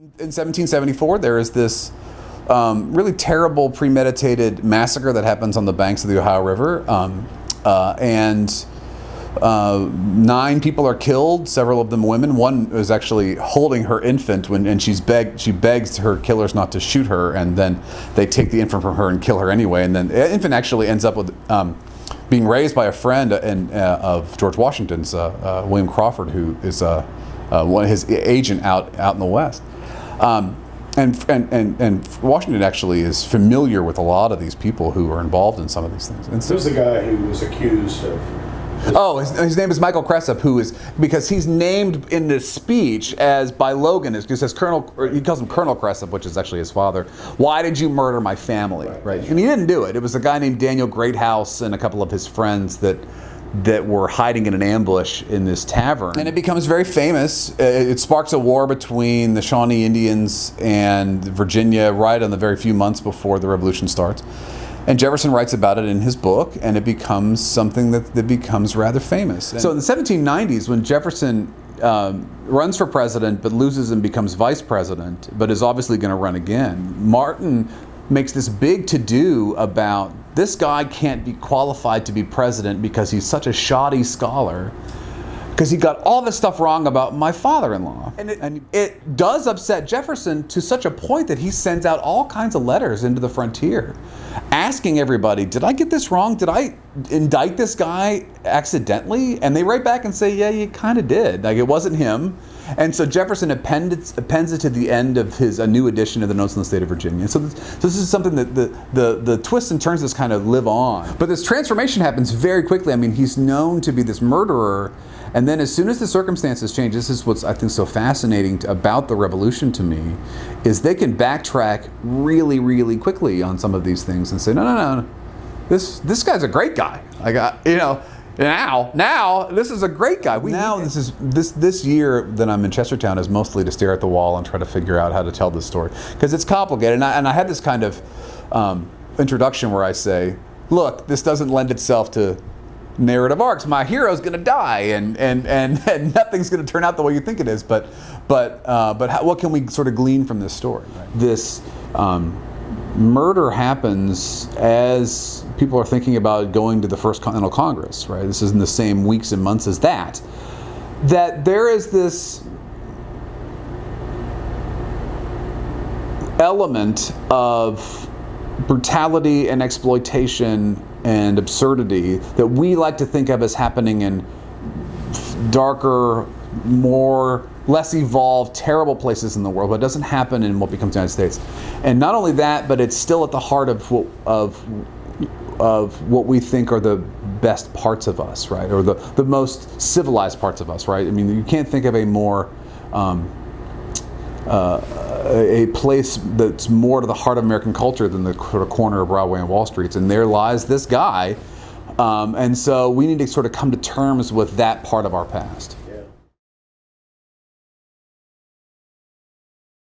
In 1774, there is this really terrible premeditated massacre that happens on the banks of the Ohio River, and 9 people are killed, several of them women. One is actually holding her infant and she begs her killers not to shoot her, and then they take the infant from her and kill her anyway. And then the infant actually ends up with being raised by a friend of George Washington's, William Crawford, who is one of his agent out in the West. And Washington actually is familiar with a lot of these people who are involved in some of these things. And so, who's the guy who was accused of? Oh, his name is Michael Cressup, because he's named in this speech by Logan, he says Colonel, or he calls him Colonel Cressup, which is actually his father. Why did you murder my family? Right. And he didn't do it. It was a guy named Daniel Greathouse and a couple of his friends that were hiding in an ambush in this tavern. And it becomes very famous. It sparks a war between the Shawnee Indians and Virginia right on the very few months before the Revolution starts. And Jefferson writes about it in his book, and it becomes something that becomes rather famous. So in the 1790s, when Jefferson runs for president but loses and becomes vice president, but is obviously going to run again, Martin makes this big to-do about this guy can't be qualified to be president because he's such a shoddy scholar, because he got all this stuff wrong about my father-in-law. And it does upset Jefferson to such a point that he sends out all kinds of letters into the frontier asking everybody, did I get this wrong? Did I indict this guy accidentally? And they write back and say, yeah, you kind of did. Like, it wasn't him. And so Jefferson appends it to the end of a new edition of the Notes on the State of Virginia. So this is something that the twists and turns just kind of live on. But this transformation happens very quickly. I mean, he's known to be this murderer, and then as soon as the circumstances change, this is what's I think so fascinating about the Revolution to me, is they can backtrack really, really quickly on some of these things and say, no, this guy's a great guy. Now this is a great guy. This year that I'm in Chestertown is mostly to stare at the wall and try to figure out how to tell this story, because it's complicated. And I had this kind of introduction where I say, look, this doesn't lend itself to narrative arcs. My hero's going to die, and nothing's going to turn out the way you think it is. But what can we sort of glean from this story? Right? This murder happens as people are thinking about going to the First Continental Congress, right? This is in the same weeks and months as that there is this element of brutality and exploitation and absurdity that we like to think of as happening in darker, less evolved, terrible places in the world, but it doesn't happen in what becomes the United States. And not only that, but it's still at the heart of what we think are the best parts of us, right? Or the most civilized parts of us, right? I mean, you can't think of a more a place that's more to the heart of American culture than the sort of corner of Broadway and Wall Street. And there lies this guy. And so we need to sort of come to terms with that part of our past.